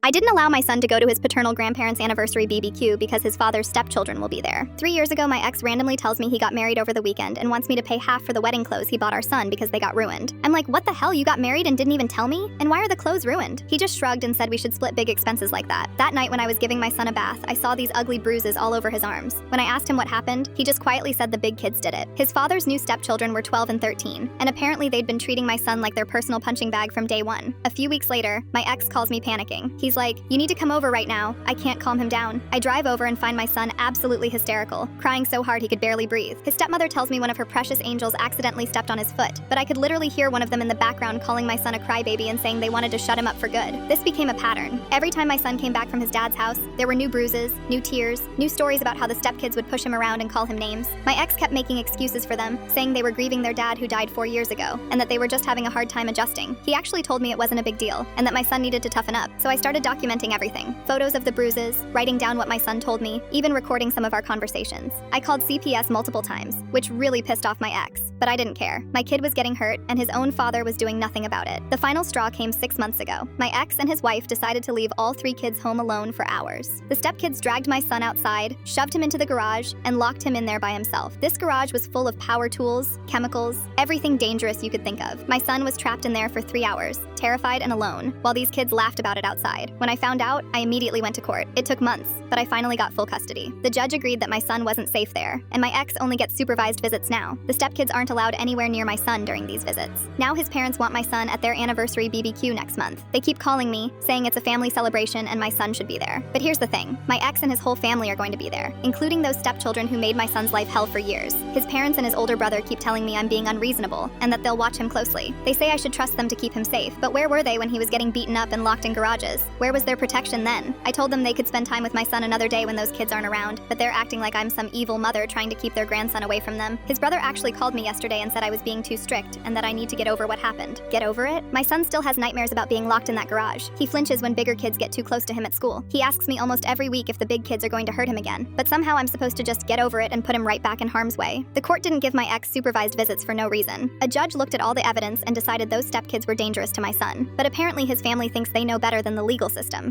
I didn't allow my son to go to his paternal grandparents' anniversary BBQ because his father's stepchildren will be there. 3 years ago, my ex randomly tells me he got married over the weekend and wants me to pay half for the wedding clothes he bought our son because they got ruined. I'm like, what the hell, you got married and didn't even tell me? And why are the clothes ruined? He just shrugged and said we should split big expenses like that. That night when I was giving my son a bath, I saw these ugly bruises all over his arms. When I asked him what happened, he just quietly said the big kids did it. His father's new stepchildren were 12 and 13, and apparently they'd been treating my son like their personal punching bag from day one. A few weeks later, my ex calls me panicking. He's like, you need to come over right now. I can't calm him down. I drive over and find my son absolutely hysterical, crying so hard he could barely breathe. His stepmother tells me one of her precious angels accidentally stepped on his foot, but I could literally hear one of them in the background calling my son a crybaby and saying they wanted to shut him up for good. This became a pattern. Every time my son came back from his dad's house, there were new bruises, new tears, new stories about how the stepkids would push him around and call him names. My ex kept making excuses for them, saying they were grieving their dad who died 4 years ago, and that they were just having a hard time adjusting. He actually told me it wasn't a big deal, and that my son needed to toughen up, so I started documenting everything. Photos of the bruises, writing down what my son told me, even recording some of our conversations. I called CPS multiple times, which really pissed off my ex, but I didn't care. My kid was getting hurt, and his own father was doing nothing about it. The final straw came 6 months ago. My ex and his wife decided to leave all 3 kids home alone for hours. The stepkids dragged my son outside, shoved him into the garage, and locked him in there by himself. This garage was full of power tools, chemicals, everything dangerous you could think of. My son was trapped in there for 3 hours, terrified and alone, while these kids laughed about it outside. When I found out, I immediately went to court. It took months, but I finally got full custody. The judge agreed that my son wasn't safe there, and my ex only gets supervised visits now. The stepkids aren't allowed anywhere near my son during these visits. Now his parents want my son at their anniversary BBQ next month. They keep calling me, saying it's a family celebration and my son should be there. But here's the thing, my ex and his whole family are going to be there, including those stepchildren who made my son's life hell for years. His parents and his older brother keep telling me I'm being unreasonable, and that they'll watch him closely. They say I should trust them to keep him safe, but where were they when he was getting beaten up and locked in garages? Where was their protection then? I told them they could spend time with my son another day when those kids aren't around, but they're acting like I'm some evil mother trying to keep their grandson away from them. His brother actually called me yesterday and said I was being too strict and that I need to get over what happened. Get over it? My son still has nightmares about being locked in that garage. He flinches when bigger kids get too close to him at school. He asks me almost every week if the big kids are going to hurt him again, but somehow I'm supposed to just get over it and put him right back in harm's way. The court didn't give my ex supervised visits for no reason. A judge looked at all the evidence and decided those stepkids were dangerous to my son, but apparently his family thinks they know better than the legal system.